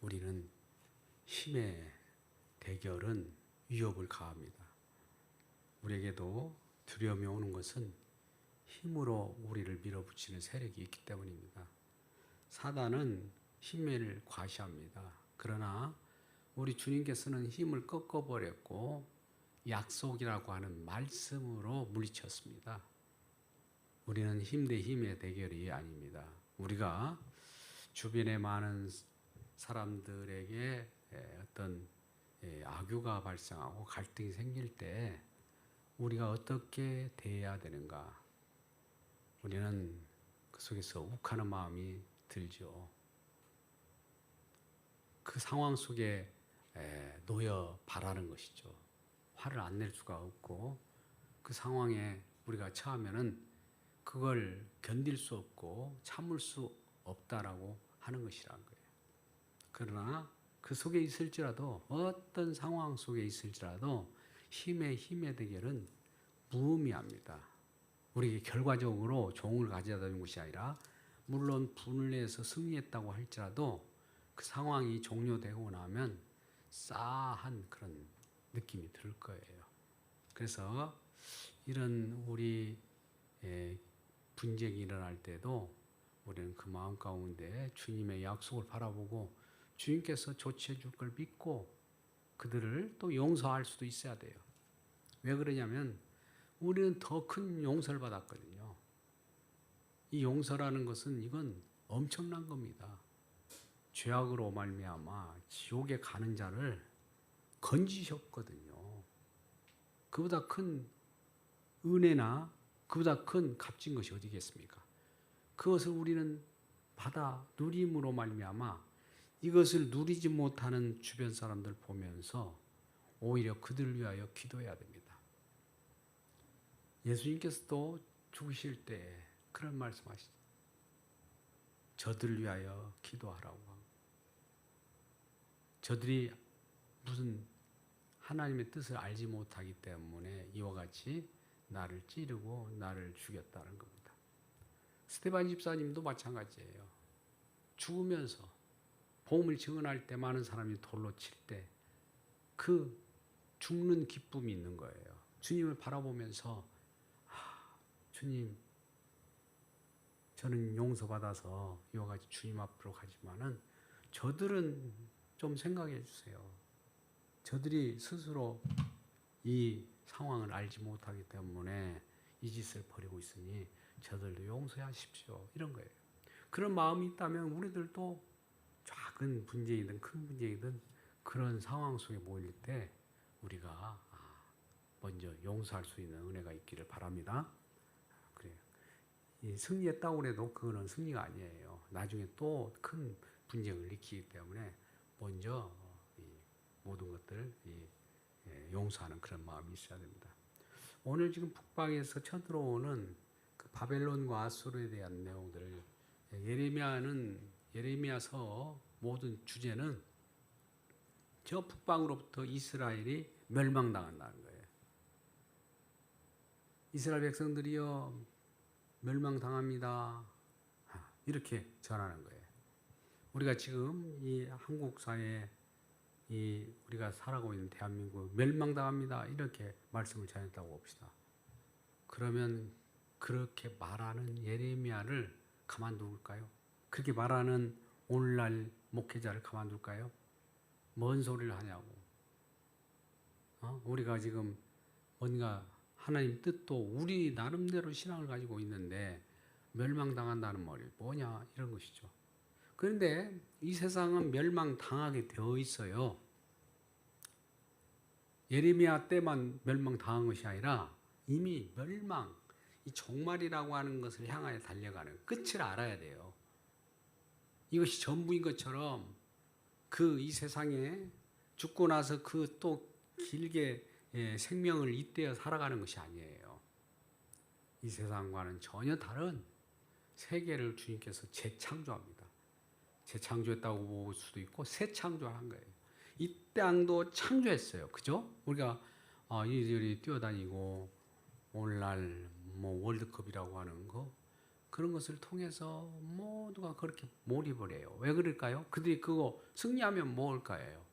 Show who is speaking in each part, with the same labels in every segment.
Speaker 1: 우리는 힘의 대결은 위협을 가합니다. 우리에게도 두려움이 오는 것은 힘으로 우리를 밀어붙이는 세력이 있기 때문입니다. 사단은 힘을 과시합니다. 그러나 우리 주님께서는 힘을 꺾어버렸고 약속이라고 하는 말씀으로 물리쳤습니다. 우리는 힘 대 힘의 대결이 아닙니다. 우리가 주변의 많은 사람들에게 어떤 악유가 발생하고 갈등이 생길 때 우리가 어떻게 대해야 되는가? 우리는 그 속에서 욱하는 마음이 들죠. 그 상황 속에 놓여 바라는 것이죠. 화를 안 낼 수가 없고 그 상황에 우리가 처하면은 그걸 견딜 수 없고 참을 수 없다라고 하는 것이란 거예요. 그러나 그 속에 있을지라도 어떤 상황 속에 있을지라도 힘의 대결은 무의미합니다. 우리에게 결과적으로 종을 가져다 준 것이 아니라 물론 분을내서 승리했다고 할지라도 그 상황이 종료되고 나면 싸한 그런 느낌이 들 거예요. 그래서 이런 우리 분쟁이 일어날 때도 우리는 그 마음 가운데 주님의 약속을 바라보고 주님께서 조치해 줄 걸 믿고 그들을 또 용서할 수도 있어야 돼요. 왜 그러냐면 우리는 더 큰 용서를 받았거든요. 이 용서라는 것은 이건 엄청난 겁니다. 죄악으로 말미암아 지옥에 가는 자를 건지셨거든요. 그보다 큰 은혜나 그보다 큰 값진 것이 어디겠습니까? 그것을 우리는 받아 누림으로 말미암아 이것을 누리지 못하는 주변 사람들 보면서 오히려 그들을 위하여 기도해야 됩니다. 예수님께서도 죽으실 때 그런 말씀하시죠. 저들을 위하여 기도하라고 합니다. 저들이 무슨 하나님의 뜻을 알지 못하기 때문에 이와 같이 나를 찌르고 나를 죽였다는 겁니다. 스데반 집사님도 마찬가지예요. 죽으면서 복음을 증언할 때 많은 사람이 돌로 칠 때 그 죽는 기쁨이 있는 거예요. 주님을 바라보면서 주님 저는 용서받아서 이와 같이 주님 앞으로 가지만은 저들은 좀 생각해 주세요. 저들이 스스로 이 상황을 알지 못하기 때문에 이 짓을 벌이고 있으니 저들도 용서하십시오. 이런 거예요. 그런 마음이 있다면 우리들도 작은 분쟁이든 큰 분쟁이든 그런 상황 속에 모일 때 우리가 먼저 용서할 수 있는 은혜가 있기를 바랍니다. 그래요. 승리했다고 해도 그거는 승리가 아니에요. 나중에 또 큰 분쟁을 일으키기 때문에 먼저 모든 것들을 용서하는 그런 마음이 있어야 됩니다. 오늘 지금 북방에서 쳐들어오는 그 바벨론과 아수르에 대한 내용들을 예레미야서 모든 주제는 저 북방으로부터 이스라엘이 멸망당한다는 거예요. 이스라엘 백성들이여 멸망당합니다. 이렇게 전하는 거예요. 우리가 지금 이 한국 사회에 우리가 살아가고 있는 대한민국 멸망당합니다. 이렇게 말씀을 전했다고 봅시다. 그러면 그렇게 말하는 예레미야를 가만둘까요? 그렇게 말하는 오늘날 목회자를 가만둘까요? 뭔 소리를 하냐고. 우리가 지금 뭔가 하나님 뜻도 우리 나름대로 신앙을 가지고 있는데 멸망당한다는 말이 뭐냐 이런 것이죠. 그런데 이 세상은 멸망당하게 되어 있어요. 예레미야 때만 멸망당한 것이 아니라 이미 이 종말이라고 하는 것을 향하여 달려가는 끝을 알아야 돼요. 이것이 전부인 것처럼 이 세상에 죽고 나서 그 또 길게 생명을 잇대어 살아가는 것이 아니에요. 이 세상과는 전혀 다른 세계를 주님께서 재창조합니다. 재창조했다고 볼 수도 있고 새 창조한 거예요. 이 땅도 창조했어요. 그죠? 우리가 이리저리 뛰어다니고 오늘날 뭐 월드컵이라고 하는 거 그런 것을 통해서 모두가 그렇게 몰입을 해요. 왜 그럴까요? 그들이 그거 승리하면 뭘까요?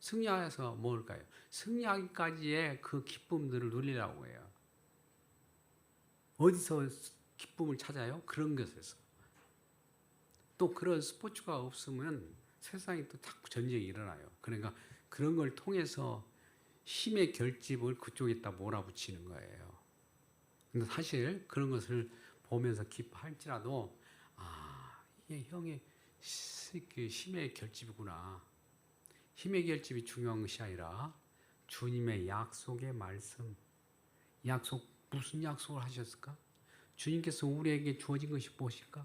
Speaker 1: 승리해서 뭘까요? 승리하기까지의 그 기쁨들을 누리려고 해요. 어디서 기쁨을 찾아요? 그런 것에서. 또 그런 스포츠가 없으면 세상에 또 자꾸 전쟁이 일어나요. 그러니까 그런 걸 통해서 힘의 결집을 그쪽에다 몰아붙이는 거예요. 근데 사실 그런 것을 보면서 기뻐할지라도 이게 형의 그 힘의 결집이구나. 힘의 결집이 중요한 것이 아니라 주님의 약속의 말씀. 약속 무슨 약속을 하셨을까? 주님께서 우리에게 주어진 것이 무엇일까?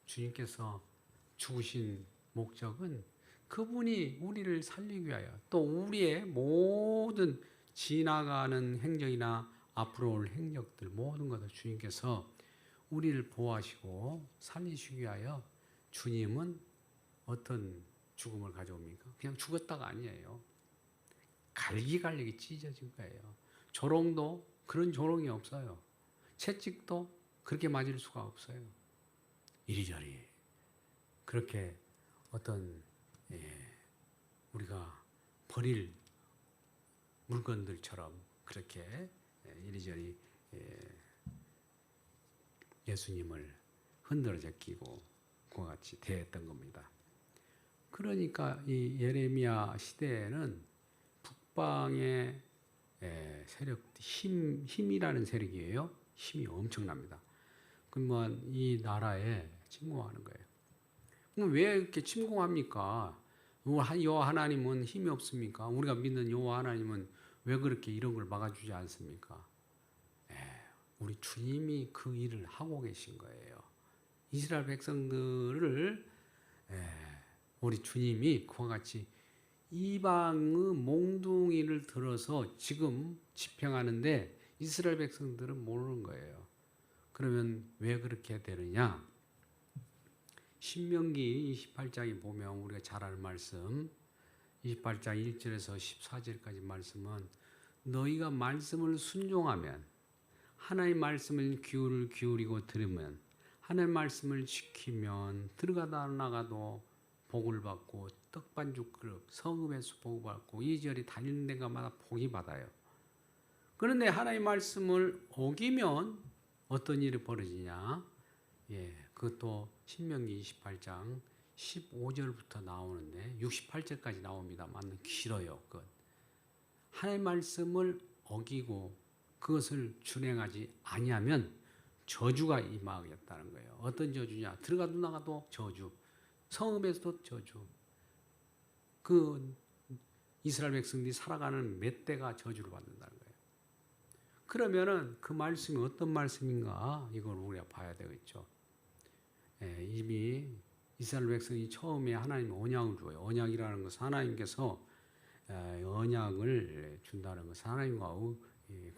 Speaker 1: 주님께서 죽으신 목적은 그분이 우리를 살리기 위하여 또 우리의 모든 지나가는 행적이나 앞으로 올 행적들 모든 것을 주님께서 우리를 보호하시고 살리시기 위하여 주님은 어떤 죽음을 가져옵니까? 그냥 죽었다가 아니에요. 갈기갈리게 찢어진 거예요. 조롱도 그런 조롱이 없어요. 채찍도 그렇게 맞을 수가 없어요. 이리저리 그렇게 어떤 우리가 버릴 물건들처럼 그렇게 이리저리 예수님을 흔들어 제끼고 그와 같이 대했던 겁니다. 그러니까 이 예레미야 시대에는 북방의 세력, 힘이라는 세력이에요. 힘이 엄청납니다. 그러면 이 나라에 침공하는 거예요. 그럼 왜 이렇게 침공합니까? 여호와 하나님은 힘이 없습니까? 우리가 믿는 여호와 하나님은 왜 그렇게 이런 걸 막아주지 않습니까? 우리 주님이 그 일을 하고 계신 거예요. 이스라엘 백성들을 우리 주님이 그와 같이 이방의 몽둥이를 들어서 지금 집행하는데 이스라엘 백성들은 모르는 거예요. 그러면 왜 그렇게 되느냐? 신명기 28장에 보면 우리가 잘 아는 말씀 28장 1절에서 14절까지 말씀은 너희가 말씀을 순종하면 하나님의 말씀을 귀를 기울이고 들으면 하나님의 말씀을 지키면 들어가다 나가도 복을 받고 떡반죽 그릇 성읍에서 복을 받고 이리저리 다니는 데가마다 복이 받아요. 그런데 하나님의 말씀을 어기면 어떤 일이 벌어지냐? 그것도 신명기 28장 15절부터 나오는데 68절까지 나옵니다. 맞는 길어요. 그건. 하나님의 말씀을 어기고 그것을 준행하지 아니하면 저주가 임하겠다는 거예요. 어떤 저주냐? 들어가도 나가도 저주. 성읍에서도 저주. 그 이스라엘 백성들이 살아가는 몇 대가 저주를 받는다는 거예요. 그러면은 그 말씀이 어떤 말씀인가? 이걸 우리가 봐야 되겠죠. 이미 이스라엘 백성이 처음에 하나님 언약을 줘요. 언약이라는 것은 하나님께서 언약을 준다는 것은 하나님과의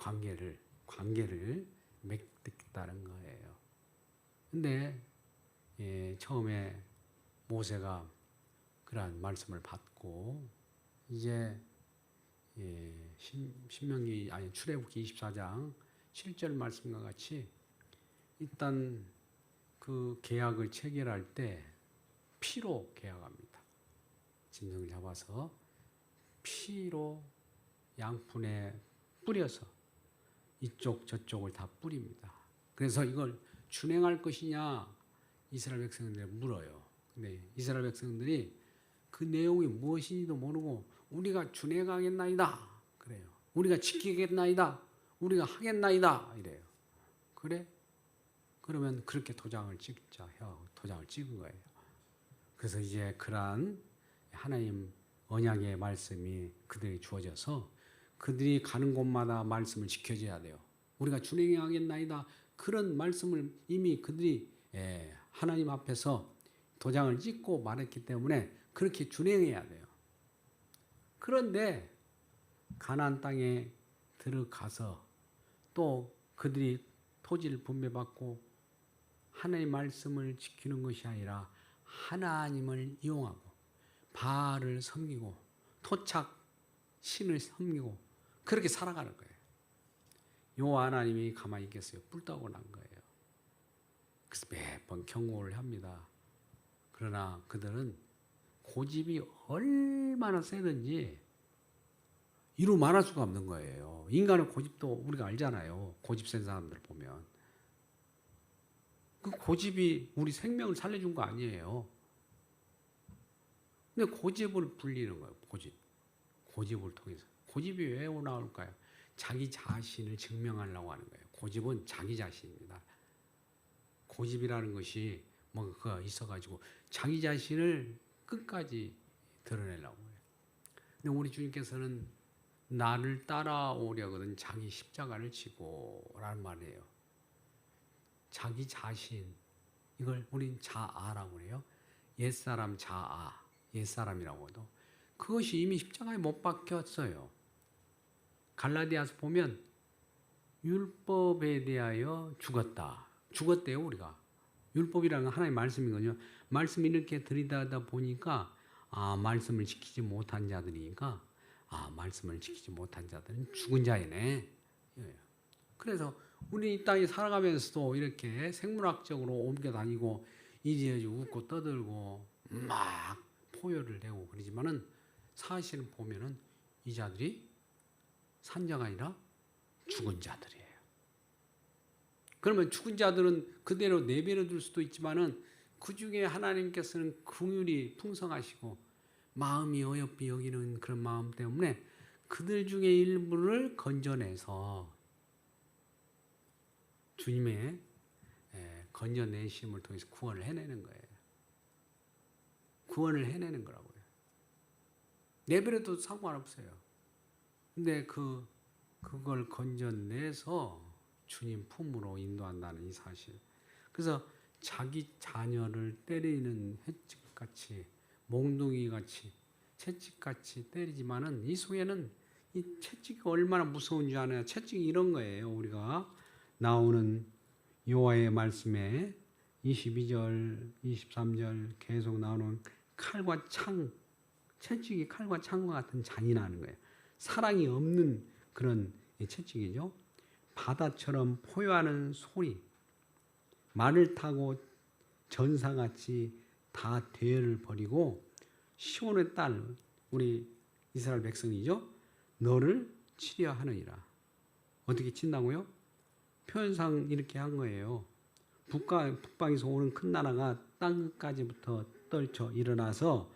Speaker 1: 관계를 맺겠다는 거예요. 근데 처음에 모세가 그러한 말씀을 받고 이제 신명기 아니 출애굽기 24장 7절 말씀과 같이 일단 그 계약을 체결할 때 피로 계약합니다. 짐승을 잡아서 피로 양푼에 뿌려서 이쪽 저쪽을 다 뿌립니다. 그래서 이걸 준행할 것이냐 이스라엘 백성들이 물어요. 근데 이스라엘 백성들이 그 내용이 무엇인지도 모르고 우리가 준행하겠나이다 그래요. 우리가 지키겠나이다. 우리가 하겠나이다 이래요. 그래? 그러면 그렇게 도장을 찍자 해서 도장을 찍은 거예요. 그래서 이제 그러한 하나님 언약의 말씀이 그들에게 주어져서 그들이 가는 곳마다 말씀을 지켜줘야 돼요. 우리가 준행하겠나이다. 그런 말씀을 이미 그들이 하나님 앞에서 도장을 찍고 말했기 때문에 그렇게 준행해야 돼요. 그런데 가나안 땅에 들어가서 또 그들이 토지를 분배받고 하나님의 말씀을 지키는 것이 아니라 하나님을 이용하고 바알을 섬기고 토착 신을 섬기고 그렇게 살아가는 거예요. 요 하나님이 가만히 있겠어요? 뿔 따고 난 거예요. 그래서 매번 경고를 합니다. 그러나 그들은 고집이 얼마나 세든지 이루 말할 수가 없는 거예요. 인간의 고집도 우리가 알잖아요. 고집 센 사람들 보면. 그 고집이 우리 생명을 살려준 거 아니에요. 근데 고집을 불리는 거예요. 고집을 통해서. 고집이 왜 나올까요? 자기 자신을 증명하려고 하는 거예요. 고집은 자기 자신입니다. 고집이라는 것이 뭔가 있어가지고 자기 자신을 끝까지 드러내려고 해요. 근데 우리 주님께서는 나를 따라오려거든 자기 십자가를 지고 라는 말이에요. 자기 자신, 이걸 우린 자아라고 해요. 옛사람 자아, 옛사람이라고 해도 그것이 이미 십자가에 못 박혔어요. 갈라디아서 보면 율법에 대하여 죽었다. 죽었대요, 우리가. 율법이라는 건 하나님의 말씀이거든요. 말씀 이렇게 들이다가 보니까 말씀을 지키지 못한 자들이니까 말씀을 지키지 못한 자들은 죽은 자이네. 그래서 우리 이 땅에 살아가면서도 이렇게 생물학적으로 옮겨 다니고 이리저리 웃고 떠들고 막 포효를 내고 그러지만은 사실은 보면은 이 자들이 산 자가 아니라 죽은 자들이에요. 그러면 죽은 자들은 그대로 내버려 둘 수도 있지만은 그 중에 하나님께서는 긍휼이 풍성하시고 마음이 어여삐 여기는 그런 마음 때문에 그들 중에 일부를 건져내서 주님의 건져내심을 통해서 구원을 해내는 거예요. 구원을 해내는 거라고요. 내버려도 상관없어요. 근데 그걸 건져내서 주님 품으로 인도한다는 이 사실. 그래서 자기 자녀를 때리는 횟집같이 몽둥이같이 채찍같이 때리지만은 이 속에는 이 채찍이 얼마나 무서운 줄 아나요? 채찍이 이런 거예요. 우리가 나오는 여호와의 말씀에 22절, 23절 계속 나오는 칼과 창, 채찍이 칼과 창과 같은 잔인한 거예요. 사랑이 없는 그런 채찍이죠. 바다처럼 포효하는 소리, 말을 타고 전사같이 다 대열을 벌이고 시온의 딸, 우리 이스라엘 백성이죠. 너를 치려 하느니라. 어떻게 친다고요? 표현상 이렇게 한 거예요. 북방에서 오는 큰 나라가 땅끝까지부터 떨쳐 일어나서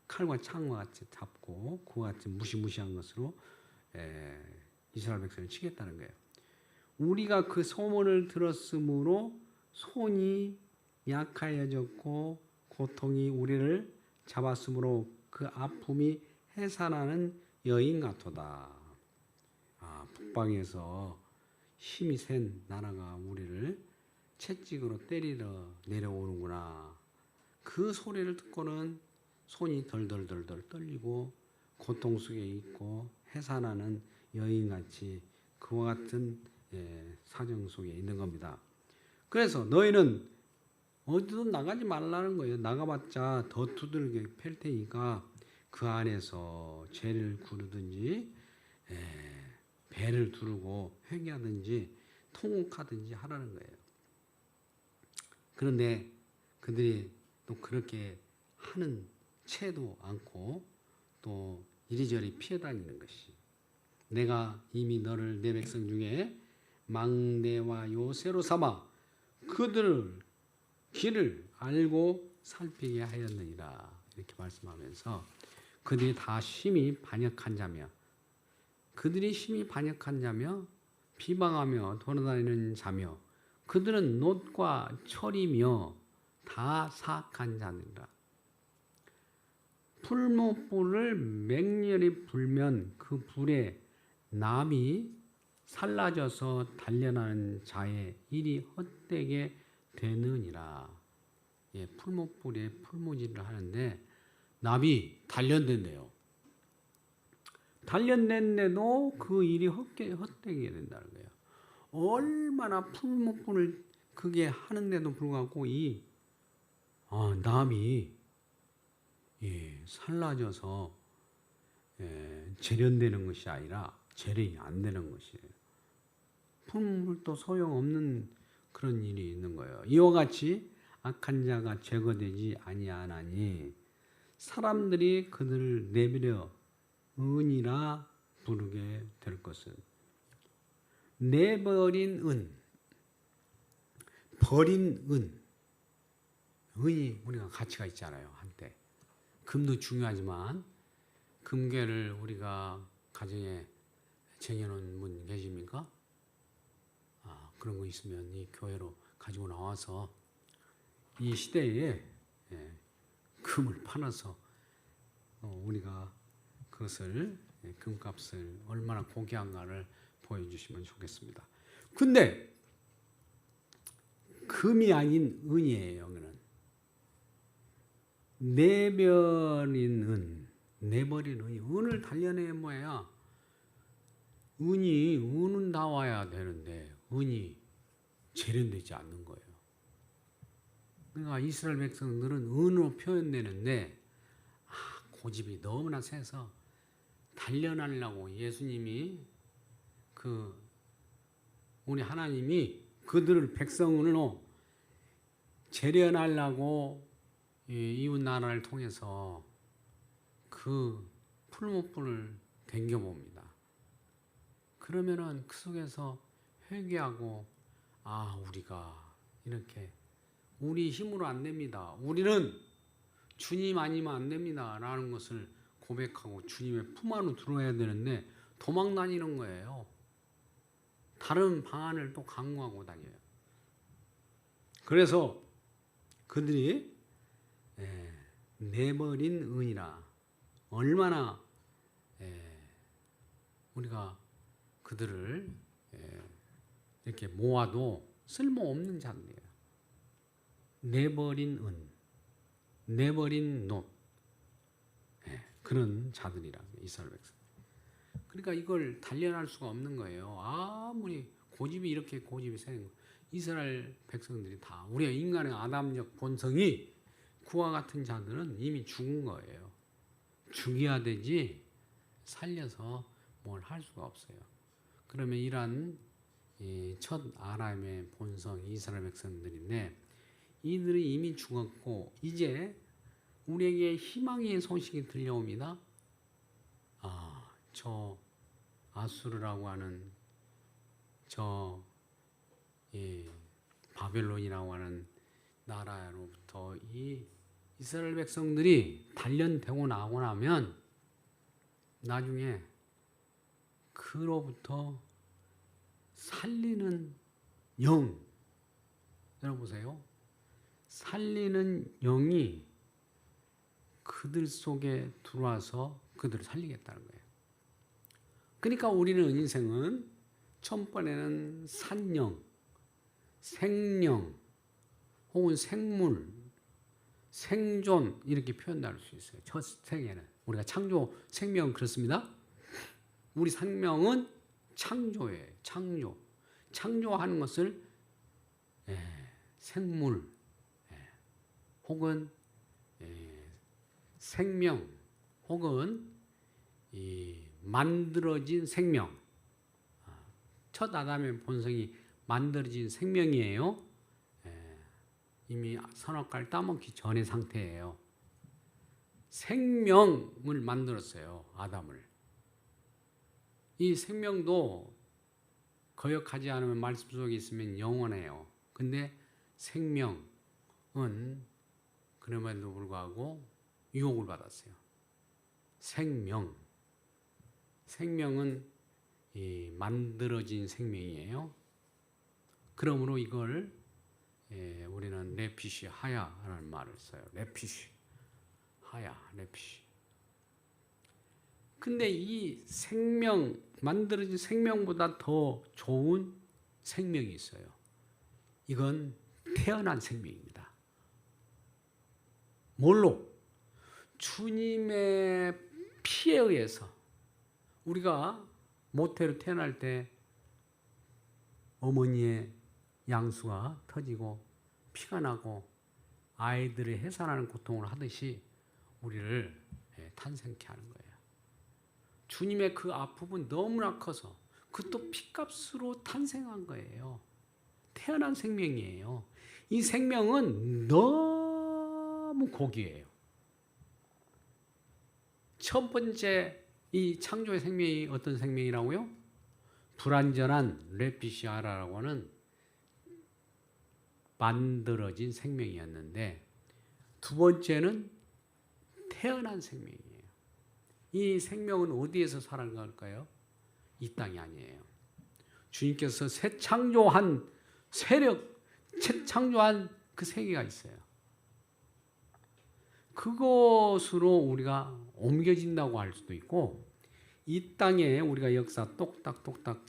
Speaker 1: 칼과 창과 같이 잡고 그와 같이 무시무시한 것으로 이스라엘 백성을 치겠다는 거예요. 우리가 그 소문을 들었으므로 손이 약하여졌고 고통이 우리를 잡았으므로 그 아픔이 해산하는 여인 같도다. 북방에서 힘이 센 나라가 우리를 채찍으로 때리러 내려오는구나. 그 소리를 듣고는 손이 덜덜덜덜 떨리고 고통 속에 있고 해산하는 여인같이 그와 같은 사정 속에 있는 겁니다. 그래서 너희는 어디도 나가지 말라는 거예요. 나가봤자 더 두들겨 팰 테니까 그 안에서 죄를 구르든지 배를 두르고 회개하든지 통곡하든지 하라는 거예요. 그런데 그들이 또 그렇게 하는 채도 않고 또 이리저리 피해 다니는 것이 내가 이미 너를 내 백성 중에 망대와 요새로 삼아 그들을 길을 알고 살피게 하였느니라. 이렇게 말씀하면서 그들이 다 심히 반역한 자며 그들이 심히 반역한 자며 비방하며 돌아다니는 자며 그들은 놋과 철이며 다 사악한 자들이라. 풀무불을 맹렬히 불면 그 불에 남이 살라져서 단련하는 자의 일이 헛되게 되느니라. 풀무불에 풀무질을 하는데 납이 단련된대요. 단련됐는데도 그 일이 헛되게 된다는 거예요. 얼마나 풀무불을 그게 하는데도 불구하고 이 남이 살라져서 재련되는 것이 아니라 재련이 안 되는 것이에요. 푸른 도 소용없는 그런 일이 있는 거예요. 이와 같이 악한 자가 제거되지 아니하나니 사람들이 그들을 내버려 은이라 부르게 될 것은 내버린 은, 버린 은, 은이 우리가 가치가 있잖아요. 한때 금도 중요하지만 금괴를 우리가 가정에 쟁여놓은 분 계십니까? 그런 거 있으면 이 교회로 가지고 나와서 이 시대에 금을 팔아서 우리가 그것을 금값을 얼마나 고귀한가를 보여주시면 좋겠습니다. 근데 금이 아닌 은이에요. 그는 내버린 은이 은을 단련해 뭐야? 은은 나와야 되는데 은이 재련되지 않는 거예요. 그러니까 이스라엘 백성들은 은으로 표현되는데 고집이 너무나 세서 단련하려고 예수님이 우리 하나님이 그들을 백성으로 재련하려고 이웃 나라를 통해서 그 풀무불을 댕겨봅니다. 그러면은 그 속에서 회개하고 우리가 이렇게 우리 힘으로 안 됩니다. 우리는 주님 아니면 안 됩니다. 라는 것을 고백하고 주님의 품 안으로 들어야 되는데 도망 다니는 거예요. 다른 방안을 또 강구하고 다녀요. 그래서 그들이 내버린 은이라 얼마나 우리가 그들을 이렇게 모아도 쓸모없는 자들이에요. 내버린 은, 내버린 놋, 그런 자들이라 이스라엘 백성. 그러니까 이걸 단련할 수가 없는 거예요. 아무리 고집이 이렇게 고집이 센 이스라엘 백성들이 다 우리가 인간의 아담적 본성이 그와 같은 자들은 이미 죽은 거예요. 죽여야 되지 살려서 뭘 할 수가 없어요. 그러면 이러한 첫 아람의 본성 이스라엘 백성들인데 이들이 이미 죽었고 이제 우리에게 희망의 소식이 들려옵니다. 저 아수르라고 하는 바벨론이라고 하는 나라로부터 이 이스라엘 백성들이 단련되고 나고 나면 나중에 그로부터 살리는 영, 여러분 보세요. 살리는 영이 그들 속에 들어와서 그들을 살리겠다는 거예요. 그러니까 우리는 인생은 첫번에는 산영, 생령, 혹은 생물, 생존 이렇게 표현할 수 있어요. 첫 생에는 우리가 창조, 생명 그렇습니다. 우리 생명은 창조예요. 창조하는 것을 생물 혹은 생명 혹은 만들어진 생명. 첫 아담의 본성이 만들어진 생명이에요. 이미 선악과를 따먹기 전의 상태예요. 생명을 만들었어요. 아담을. 이 생명도 거역하지 않으면 말씀 속에 있으면 영원해요. 근데 생명은 그럼에도 불구하고 유혹을 받았어요. 생명은 만들어진 생명이에요. 그러므로 이걸 우리는 레피시 하야라는 말을 써요. 레피시 하야, 레피시. 근데 이 생명, 만들어진 생명보다 더 좋은 생명이 있어요. 이건 태어난 생명입니다. 뭘로? 주님의 피에 의해서. 우리가 모태로 태어날 때 어머니의 양수가 터지고 피가 나고 아이들을 해산하는 고통을 하듯이 우리를 탄생케 하는 거예요. 주님의 그 아픔은 너무나 커서 그것도 피값으로 탄생한 거예요. 태어난 생명이에요. 이 생명은 너무 고귀해요. 첫 번째 이 창조의 생명이 어떤 생명이라고요? 불완전한 레피시아라고 하는 만들어진 생명이었는데, 두 번째는 태어난 생명이에요. 이 생명은 어디에서 살아갈까요? 이 땅이 아니에요. 주님께서 새 창조한 세력, 새 창조한 그 세계가 있어요. 그것으로 우리가 옮겨진다고 할 수도 있고, 이 땅에 우리가 역사 똑딱똑딱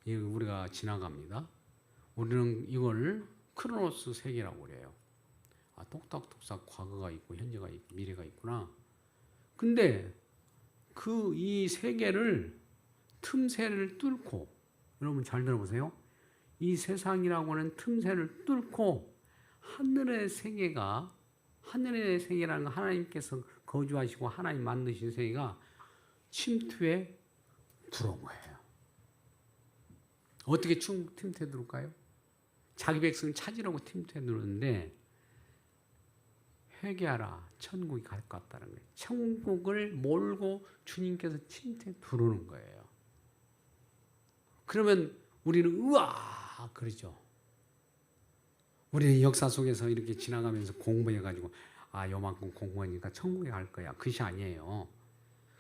Speaker 1: 우리가 지나갑니다. 우리는 이걸 크로노스 세계라고 그래요. 아, 똑딱똑딱 과거가 있고 현재가 있고 미래가 있구나. 근데 이 세계를 틈새를 뚫고, 여러분 잘 들어보세요. 이 세상이라고 하는 틈새를 뚫고 하늘의 세계라는 건 하나님께서 거주하시고 하나님 만드신 세계가 침투에 들어온 거예요. 어떻게 침투에 들어올까요? 자기 백성을 찾으려고 침투에 들어오는데, 회개하라, 천국이 갈 것 같다는 거예요. 천국을 몰고 주님께서 침투에 들어오는 거예요. 그러면 우리는 우와 그러죠. 우리는 역사 속에서 이렇게 지나가면서 공부해가지고 요만큼 공부하니까 천국에 갈 거야. 그것이 아니에요.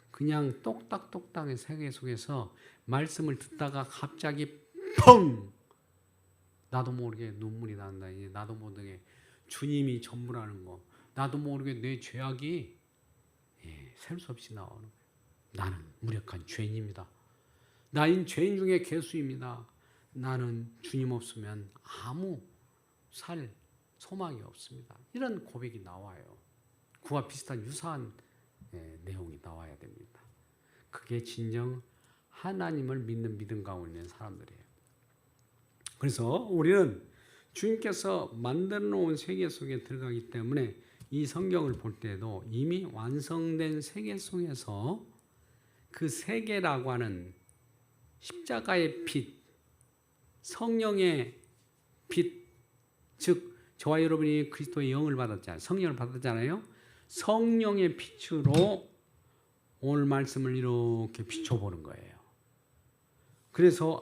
Speaker 1: 그냥 똑딱똑딱의 세계 속에서 말씀을 듣다가 갑자기 펑! 나도 모르게 눈물이 난다. 나도 모르게 주님이 전부라는 거. 나도 모르게 내 죄악이 셀 수 없이 나오는 거예요. 나는 무력한 죄인입니다. 나인 죄인 중에 괴수입니다. 나는 주님 없으면 아무 살 소망이 없습니다. 이런 고백이 나와요. 그와 비슷한 유사한 내용이 나와야 됩니다. 그게 진정 하나님을 믿는 믿음 가운데 있는 사람들이에요. 그래서 우리는 주님께서 만들어 놓은 세계 속에 들어가기 때문에 이 성경을 볼 때도 이미 완성된 세계 속에서 그 세계라고 하는 십자가의 빛, 성령의 빛, 즉 저와 여러분이 그리스도의 영을 받았잖아요. 성령을 받았잖아요. 성령의 빛으로 오늘 말씀을 이렇게 비춰보는 거예요. 그래서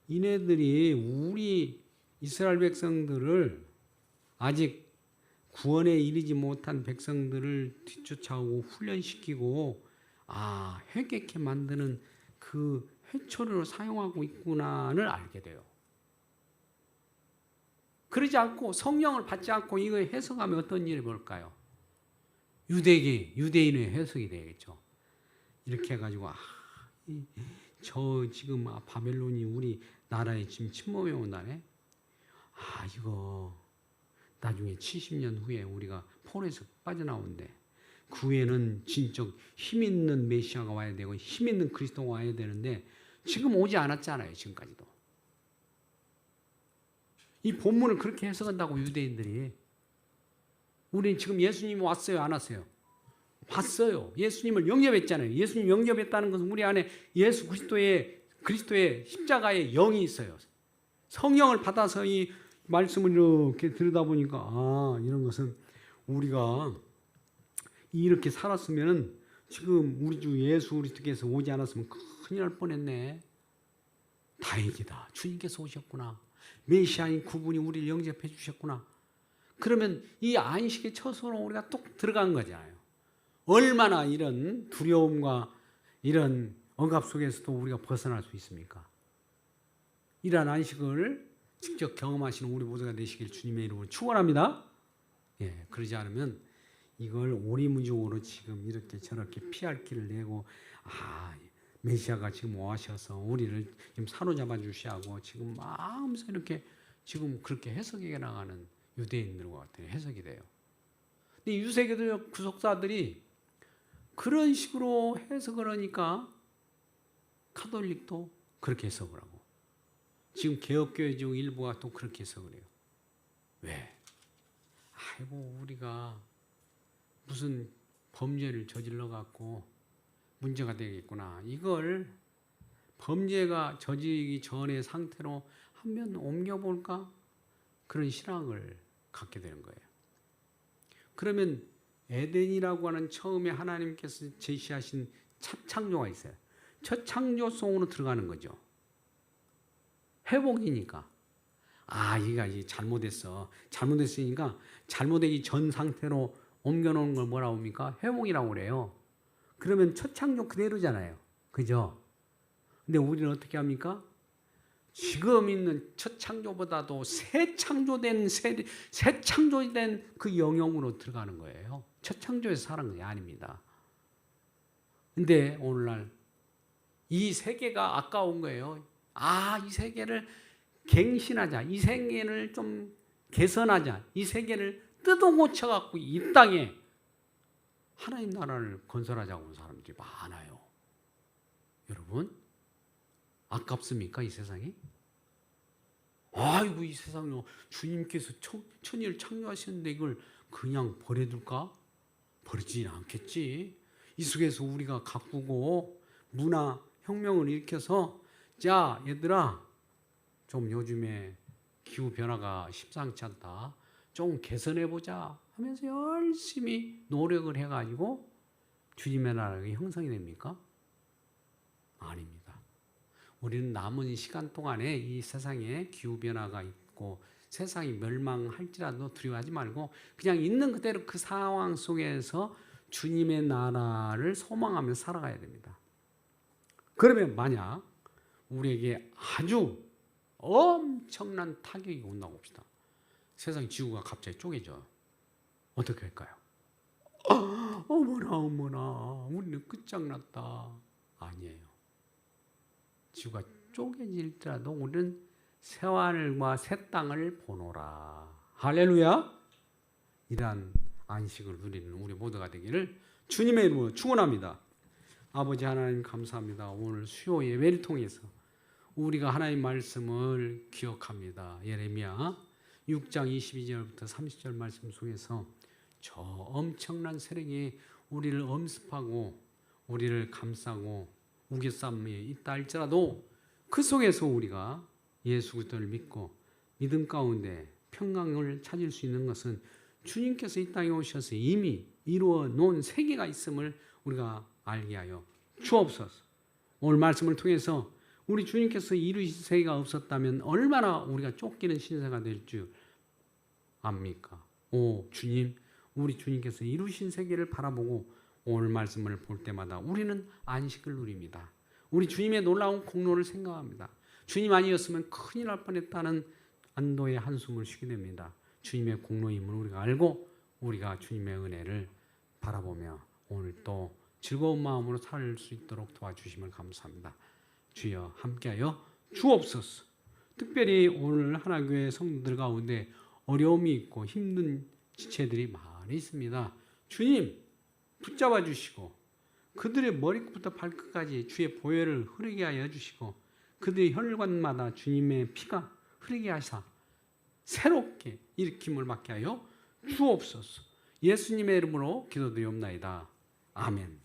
Speaker 1: 이네들이 우리 이스라엘 백성들을, 아직 구원에 이르지 못한 백성들을 뒤쫓아오고 훈련시키고 회개케 만드는 그 회초리로 사용하고 있구나를 알게 돼요. 그러지 않고 성령을 받지 않고 이거 해석하면 어떤 일이 뭘까요? 유대인의 해석이 되겠죠. 이렇게 해가지고 저 지금 바벨론이 우리 나라에 지금 침범해 온다네. 이거 나중에 70년 후에 우리가 포로에서 빠져나오는데 그 후에는 진짜 힘 있는 메시아가 와야 되고 힘 있는 그리스도가 와야 되는데 지금 오지 않았잖아요. 지금까지도. 이 본문을 그렇게 해석한다고 유대인들이. 우리는 지금 예수님이 왔어요? 안 왔어요? 왔어요. 예수님을 영접했잖아요. 예수님 영접했다는 것은 우리 안에 예수 그리스도의 십자가의 영이 있어요. 성령을 받아서 이 말씀을 이렇게 들여다보니까 이런 것은 우리가 이렇게 살았으면 지금 우리 주 예수 그리스도께서 오지 않았으면 큰일 날 뻔했네. 다행이다. 주님께서 오셨구나. 메시아인 그분이 우리를 영접해 주셨구나. 그러면 이 안식의 처소로 우리가 뚝 들어간 거잖아요. 얼마나 이런 두려움과 이런 억압 속에서도 우리가 벗어날 수 있습니까? 이러한 안식을 직접 경험하시는 우리 모두가 되시길 주님의 이름으로 축원합니다. 그러지 않으면 이걸 오리무중으로 지금 이렇게 저렇게 피할 길을 내고 메시아가 지금 오셔서 우리를 지금 사로잡아 주시하고 지금 마음속 이렇게 지금 그렇게 해석해 나가는 유대인들과 같은 해석이 돼요. 근데 유대교 구속사들이 그런 식으로 해석을 하니까 카톨릭도 그렇게 해석을 하고 지금 개혁교회 중 일부가 또 그렇게 해석을 해요. 왜? 우리가 무슨 범죄를 저질러 갖고 문제가 되겠구나. 이걸 범죄가 저지르기 전의 상태로 한번 옮겨볼까? 그런 신앙을 갖게 되는 거예요. 그러면 에덴이라고 하는 처음에 하나님께서 제시하신 첫 창조가 있어요. 첫 창조 속으로 들어가는 거죠. 회복이니까. 얘가 잘못했어. 잘못했으니까 잘못되기 전 상태로 옮겨놓은 걸 뭐라고 합니까? 회복이라고 그래요. 그러면 첫 창조 그대로잖아요. 그죠? 근데 우리는 어떻게 합니까? 지금 있는 첫 창조보다도 새 창조된 그 영역으로 들어가는 거예요. 첫 창조에서 살은 게 아닙니다. 근데 오늘날 이 세계가 아까운 거예요. 이 세계를 갱신하자. 이 세계를 좀 개선하자. 이 세계를 뜯어 고쳐갖고 이 땅에 하나님 나라를 건설하자고 하는 사람들이 많아요. 여러분, 아깝습니까? 이 세상이? 아이고, 이 세상에 주님께서 천지를 창조하셨는데 이걸 그냥 버려둘까? 버리진 않겠지. 이 속에서 우리가 가꾸고 문화 혁명을 일으켜서 자, 얘들아, 좀 요즘에 기후 변화가 심상치 않다. 좀 개선해보자 하면서 열심히 노력을 해가지고 주님의 나라가 형성이 됩니까? 아닙니다. 우리는 남은 시간 동안에 이 세상에 기후변화가 있고 세상이 멸망할지라도 두려워하지 말고 그냥 있는 그대로 그 상황 속에서 주님의 나라를 소망하며 살아가야 됩니다. 그러면 만약 우리에게 아주 엄청난 타격이 온다고 봅시다. 세상 지구가 갑자기 쪼개져. 어떻게 할까요? 어머나 우리는 끝장났다. 아니에요. 지구가 쪼개질지라도 우리는 새하늘과 새 땅을 보노라. 할렐루야. 이러한 안식을 누리는 우리 모두가 되기를 주님의 이름으로 축원합니다. 아버지 하나님 감사합니다. 오늘 수요 예배를 통해서 우리가 하나님 말씀을 기억합니다. 예레미야 6장 22절부터 30절 말씀 속에서 저 엄청난 세력이 우리를 엄습하고 우리를 감싸고 우겨싸움에 있다 할지라도 그 속에서 우리가 예수 그리스도를 믿고 믿음 가운데 평강을 찾을 수 있는 것은 주님께서 이 땅에 오셔서 이미 이루어 놓은 세계가 있음을 우리가 알게 하여 주옵소서. 오늘 말씀을 통해서 우리 주님께서 이루신 세계가 없었다면 얼마나 우리가 쫓기는 신세가 될 줄 압니까? 오 주님, 우리 주님께서 이루신 세계를 바라보고 오늘 말씀을 볼 때마다 우리는 안식을 누립니다. 우리 주님의 놀라운 공로를 생각합니다. 주님 아니었으면 큰일 날 뻔했다는 안도의 한숨을 쉬게 됩니다. 주님의 공로임을 우리가 알고 우리가 주님의 은혜를 바라보며 오늘 또 즐거운 마음으로 살 수 있도록 도와주심을 감사합니다. 주여 함께하여 주옵소서. 특별히 오늘 하나교회 성도들 가운데 어려움이 있고 힘든 지체들이 많이 있습니다. 주님 붙잡아 주시고 그들의 머리끝부터 발끝까지 주의 보혈을 흐르게 하여 주시고 그들의 혈관마다 주님의 피가 흐르게 하사 새롭게 일으킴을 받게 하여 주옵소서. 예수님의 이름으로 기도드리옵나이다. 아멘.